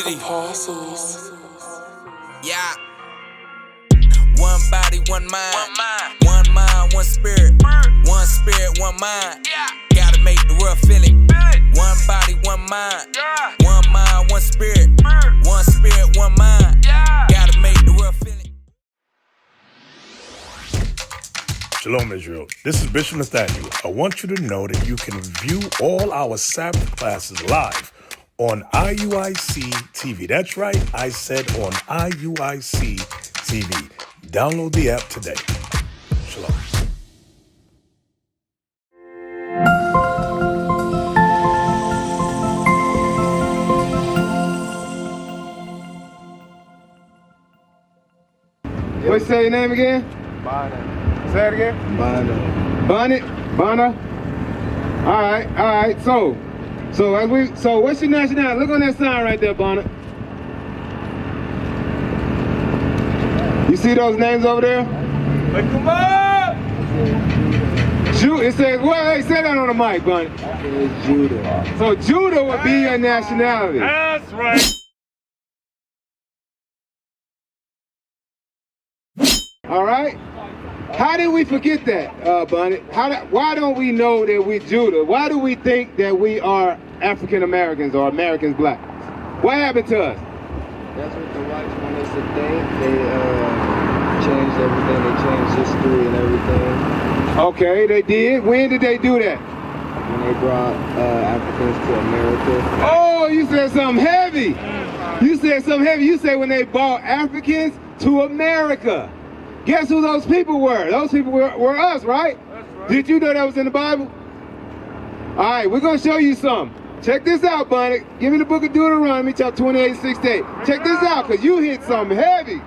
city. Yeah. One body, one mind. One mind, one spirit. One spirit, one mind. Gotta make the world feel it. One body, one mind. One mind, one spirit. One spirit, one mind. Gotta make the world feel it. Shalom, Israel. This is Bishop Nathaniel. I want you to know that you can view all our Sabbath classes live on IUIC TV. That's right, I said on IUIC TV. Download the app today. Shalom. What say your name again? Bonnet. Say it again. Bonnet. Bonner. All right. So what's your nationality? Look on that sign right there, Bonner. You see those names over there? Hey, come on! It says what? Hey, say that on the mic, Bonner. It's Judah. So Judah would be your nationality. That's right. All right. How did we forget that, Bonnet? Why don't we know that we're Judah? Why do we think that we are African Americans or Americans black? What happened to us? That's what the whites want us to think. They changed everything. They changed history and everything. Okay, they did. When did they do that? When they brought Africans to America. Oh, you said something heavy. You said when they brought Africans to America. Guess who those people were? Those people were us, right? That's right. Did you know that was in the Bible? All right, we're going to show you something. Check this out, Bonnet. Give me the book of Deuteronomy, chapter 28, 68. Check this out, because you hit something heavy.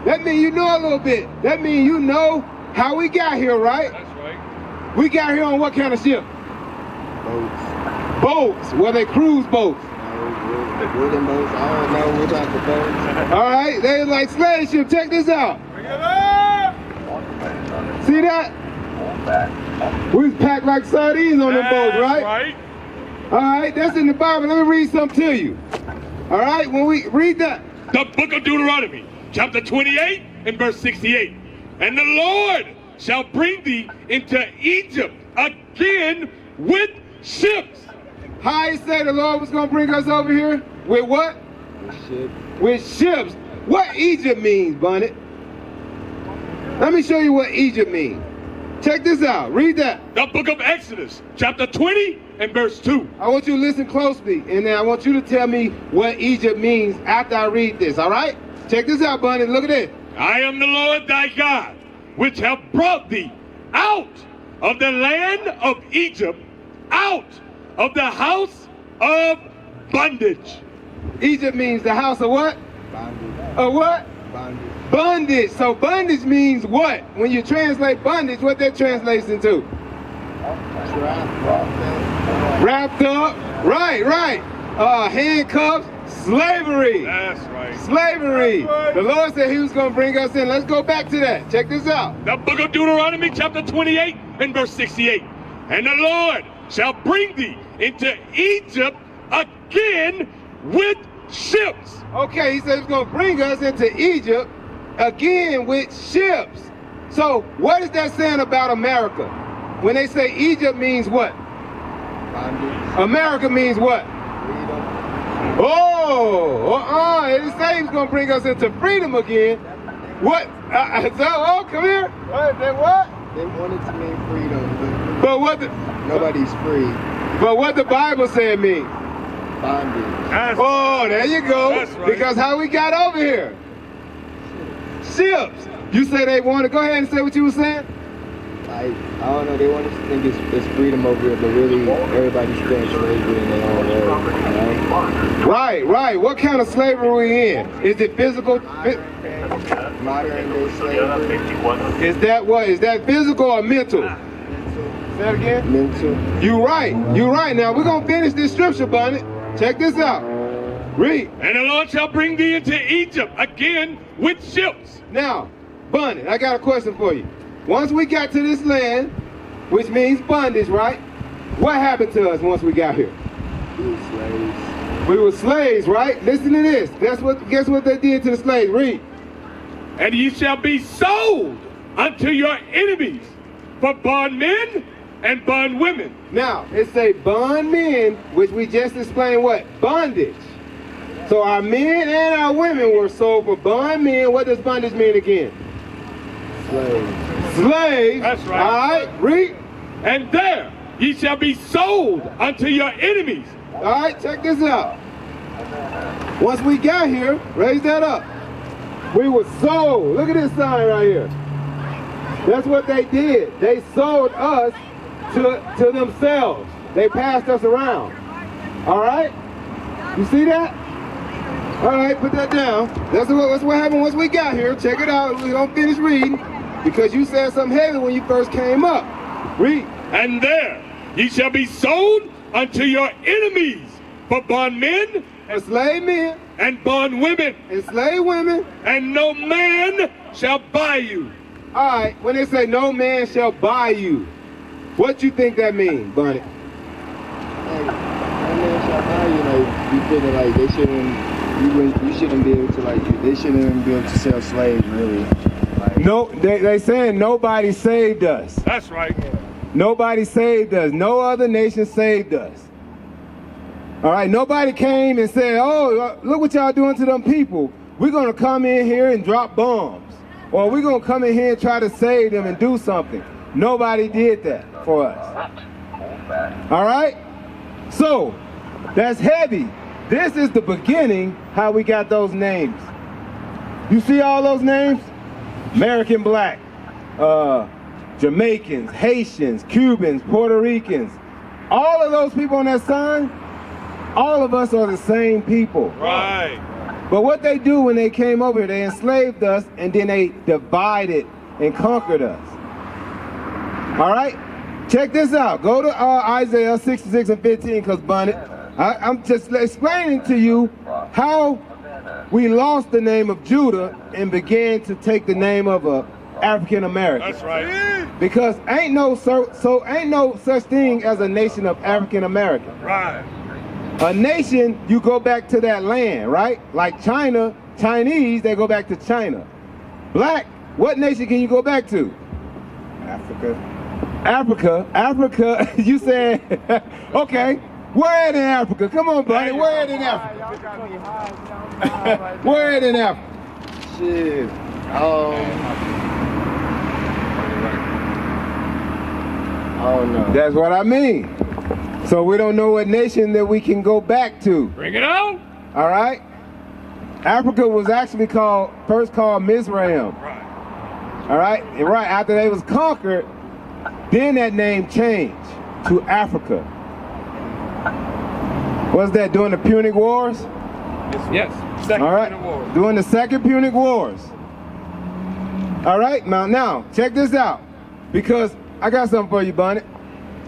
That means you know a little bit. That means you know how we got here, right? That's right. We got here on what kind of ship? Boats. Boats. Were they cruise boats? No, wooden boats. I don't know what type of boats. All right, they like slave ships. Check this out. Bring it up! See that? We was packed like sardines on them boats, right? Right. All right, that's in the Bible. Let me read something to you. All right, when we read that. The book of Deuteronomy, chapter 28 and verse 68. And the Lord shall bring thee into Egypt again with ships. How he said the Lord was going to bring us over here? With what? With ships. What Egypt means, Bonnet? Let me show you what Egypt means. Check this out. Read that. The book of Exodus, chapter 20 and verse 2. I want you to listen closely, and then I want you to tell me what Egypt means after I read this, all right? Check this out, Bonnet. Look at this. I am the Lord thy God, which have brought thee out of the land of Egypt, out of the house of bondage. Egypt means the house of what? Bondage. Of what? Bondage. Bondage. So bondage means what? When you translate bondage, what that translates into? Wrapped up. Right. Handcuffs. Slavery. That's right. Slavery. The Lord said he was going to bring us in. Let's go back to that. Check this out. The book of Deuteronomy, chapter 28 and verse 68. And the Lord shall bring thee into Egypt again with ships. Okay, he said he's going to bring us into Egypt again with ships. So what is that saying about America? When they say Egypt means what? Bondage. America means what? Freedom. It didn't say he was going to bring us into freedom again. What? Come here. What? They wanted to mean freedom, But what? nobody's free. But what the Bible said means? Bondage. Oh, there you go. That's right. Because how we got over here? Ships. You say they want to go ahead and say what you were saying? Like, I don't know, they want us to think it's freedom over here, but really everybody's still in slavery in their own way, right? Right. What kind of slavery are we in? Is it physical? Modern day slavery. Is that what? Is that physical or mental? Say that again? Mental. You right. Now we're going to finish this scripture, Bonnet. Check this out. Read. And the Lord shall bring thee into Egypt again with ships. Now, Bonnet, I got a question for you. Once we got to this land, which means bondage, right? What happened to us once we got here? We were slaves. We were slaves, right? Listen to this. Guess what they did to the slaves? Read. And ye shall be sold unto your enemies for bondmen and bondwomen. Now, it say bondmen, which we just explained what? Bondage. So our men and our women were sold for bondmen. What does bondage mean again? Slaves. That's right. All right, read. And there ye shall be sold unto your enemies. All right, check this out. Once we got here, raise that up. We were sold. Look at this sign right here. That's what they did. They sold us to themselves. They passed us around. All right? You see that? All right, put that down. That's what happened once we got here. Check it out. We're going to finish reading because you said something heavy when you first came up. Read. And there ye shall be sold unto your enemies for bondmen Enslaved men and bondwomen, enslaved women. and no man shall buy you. All right, when they say no man shall buy you, what you think that means, Bunny? Like, no man shall buy you. Like, you feel like they shouldn't, you shouldn't be able to, like, they shouldn't be able to sell slaves, really. Like, No, they saying nobody saved us. That's right. Nobody saved us. No other nation saved us. All right, nobody came and said, oh, look what y'all doing to them people. We're going to come in here and drop bombs. Or we're going to come in here and try to save them and do something. Nobody did that for us. All right? So, that's heavy. This is the beginning how we got those names. You see all those names? American Black, Jamaicans, Haitians, Cubans, Puerto Ricans. All of those people on that sign, all of us are the same people. Right. But what they do when they came over here, they enslaved us and then they divided and conquered us. All right? Check this out. Go to Isaiah 66 and 15 because, Bunny, I'm just explaining to you how we lost the name of Judah and began to take the name of a African American. That's right. Because ain't no such thing as a nation of African American. Right. A nation, you go back to that land, right? Like China, Chinese, they go back to China. Black, what nation can you go back to? Africa, you said, okay, where in Africa? Come on, buddy, where in Africa? Where in Africa? shit. I don't know. That's what I mean. So we don't know what nation that we can go back to. Bring it on. All right? Africa was actually first called Mizraim. Right. All right? And right after they was conquered, then that name changed to Africa. Was that during the Punic Wars? Yes. Second All right. Punic War. During the Second Punic Wars. All right, now check this out, because I got something for you, Bonnet.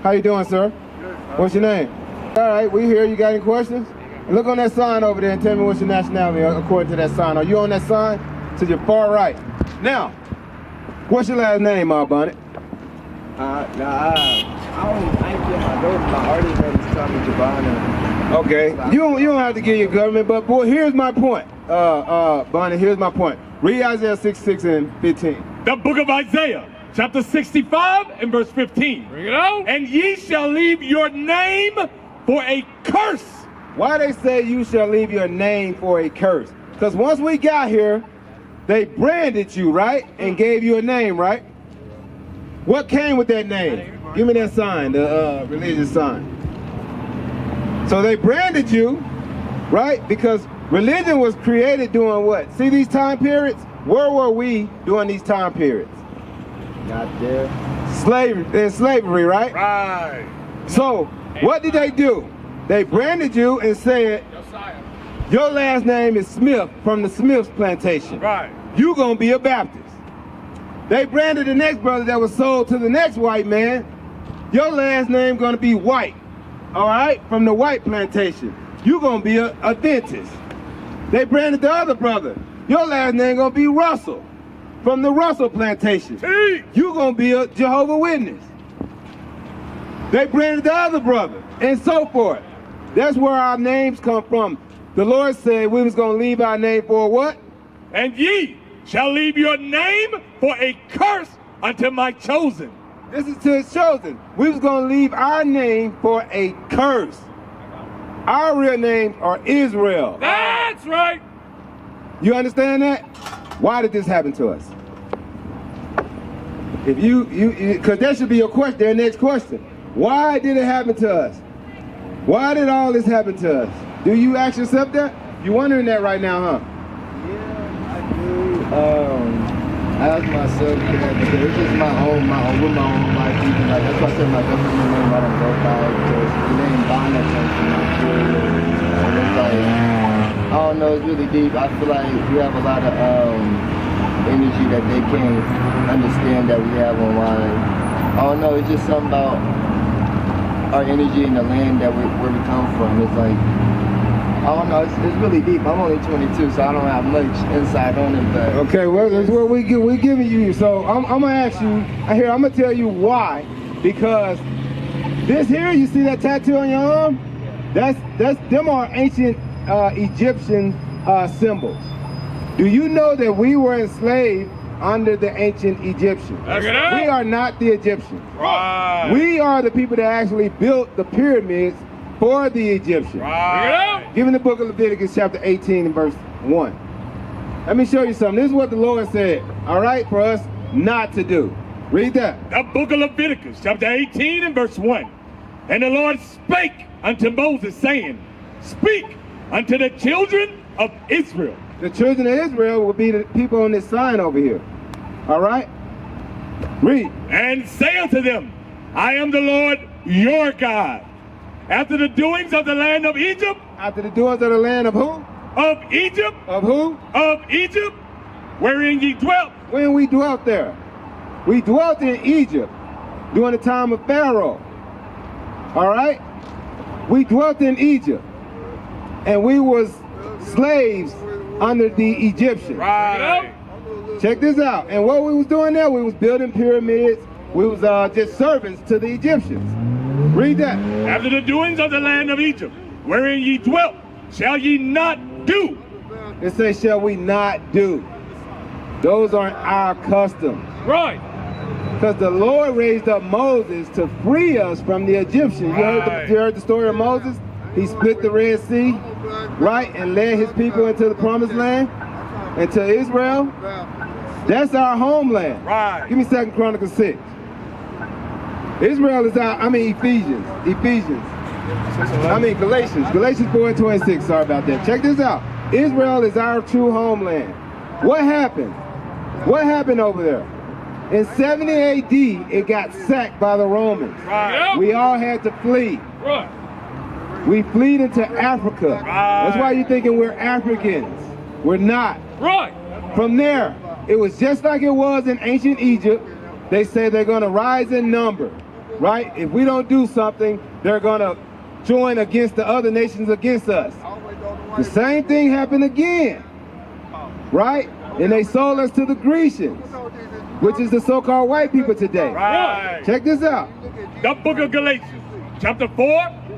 How you doing, sir? Good. What's your name? All right, we here. You got any questions? Look on that sign over there and tell me what's your nationality according to that sign. Are you on that sign? To your far right. Now, what's your last name, Bonnet? I ain't get my government. My artist name is Tommy Javana. Okay, you don't have to give your government, but boy, here's my point. Bonnet, here's my point. Read Isaiah 66 and 15. The book of Isaiah, chapter 65 and verse 15. Bring it on. And ye shall leave your name for a curse. Why they say you shall leave your name for a curse? Because once we got here, they branded you, right? And gave you a name, right? What came with that name? Give me that sign, the religious sign. So they branded you, right? Because religion was created during what? See these time periods? Where were we during these time periods? Not there. Slavery, right? Right. So what did they do? They branded you and said, your last name is Smith from the Smith's plantation. Right. You gonna be a Baptist. They branded the next brother that was sold to the next white man. Your last name gonna be White, all right, from the White plantation. You gonna be a dentist. They branded the other brother. Your last name gonna be Russell, from the Russell plantation. You gonna be a Jehovah's Witness. They branded the other brother, and so forth. That's where our names come from. The Lord said we was going to leave our name for what? And ye shall leave your name for a curse unto my chosen. This is to his chosen. We was going to leave our name for a curse. Our real names are Israel. That's right. You understand that? Why did this happen to us? If because that should be your question, their next question. Why did it happen to us? Why did all this happen to us? Do you ask yourself that? You're wondering that right now, huh? Yeah, I do. I ask myself that because it's just my own life. Even like that's why I said my government name I don't go by because the name Bonnet comes from my children. And it's like I don't know, it's really deep. I feel like we have a lot of energy that they can't understand that we have on why. I don't know, it's just something about our energy in the land that where we come from. It's like I don't know, it's really deep. I'm only 22, so I don't have much insight on it, but... Okay, well, that's what we're giving you. So I'm going to ask you, I'm going to tell you why. Because this here, you see that tattoo on your arm? Them are ancient Egyptian symbols. Do you know that we were enslaved under the ancient Egyptians? We are not the Egyptians. Right. We are the people that actually built the pyramids for the Egyptians. Right. Give me the book of Leviticus chapter 18 and verse 1. Let me show you something. This is what the Lord said, all right, for us not to do. Read that. The book of Leviticus chapter 18 and verse 1. And the Lord spake unto Moses, saying, Speak unto the children of Israel. The children of Israel will be the people on this sign over here. All right? Read. And say unto them, I am the Lord your God. After the doings of the land of Egypt. After the doings of the land of who? Of Egypt. Of who? Of Egypt, wherein ye dwelt. When we dwelt there. We dwelt in Egypt during the time of Pharaoh. All right? We dwelt in Egypt. And we was slaves under the Egyptians. Right. Check this out. And what we was doing there, we was building pyramids. We was just servants to the Egyptians. Read that. After the doings of the land of Egypt, wherein ye dwelt, shall ye not do. It says, shall we not do. Those aren't our customs. Right. Because the Lord raised up Moses to free us from the Egyptians. You heard the story of Moses? He split the Red Sea, right, and led his people into the Promised Land, into Israel. That's our homeland. Right. Give me 2 Chronicles 6. Israel is Ephesians. Galatians 4 and 26, sorry about that. Check this out. Israel is our true homeland. What happened? What happened over there? In 70 AD, it got sacked by the Romans. Right. We all had to flee. Right. We fled into Africa. Right. That's why you're thinking we're Africans. We're not. Right. From there, it was just like it was in ancient Egypt. They say they're going to rise in number, right? If we don't do something, they're going to join against the other nations against us. The same thing happened again, right? And they sold us to the Grecians, which is the so-called white people today. Right. Check this out. The book of Galatians, chapter 4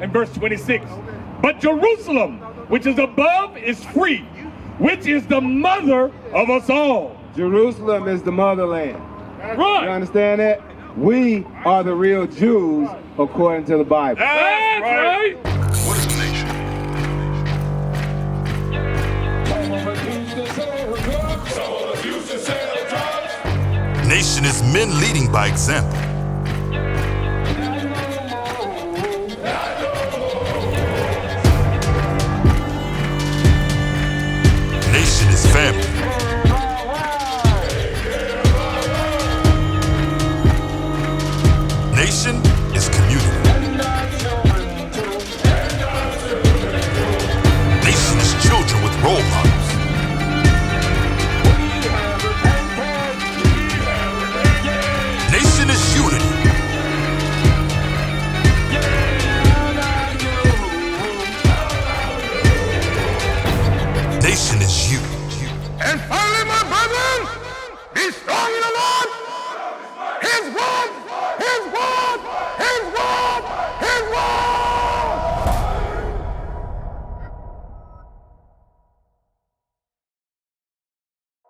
and verse 26. But Jerusalem, which is above, is free, which is the mother of us all. Jerusalem is the motherland. Right. You understand that? We are the real Jews according to the Bible. That's right. What is a nation? Nation is men leading by example. Nation is family. Nation is community. Nation is children with role models. Nation is unity. Nation is you. And finally, my brethren, be strong.